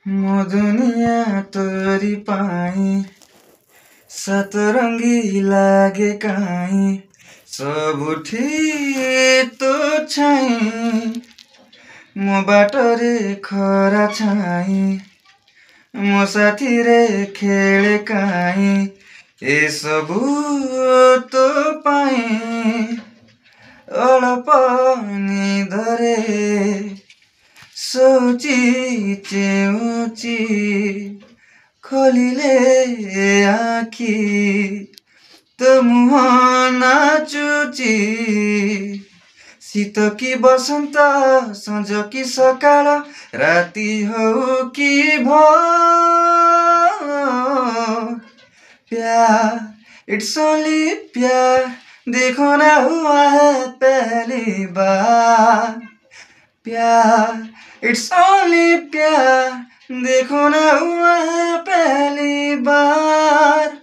म दुनिया तोरी पाएँ सतरङ्गी लागे काहीँ सब उठी तो छाई म बाटो रे खरा छाई म साथी रे खेले काहीँ ए सबु तो पाएँ अळपनी धरे सोची चेउची खोलिले आँखी तो मुह नाचुची शीत कि बसन्त सञ्ज कि सकाळ राति हौ कि भोर प्यार इट्स ओन्ली प्यार देखो ना हुआ है पहली बार प्यार इट्स ओन्ली प्यार देखो ना हुआ है पहली बार।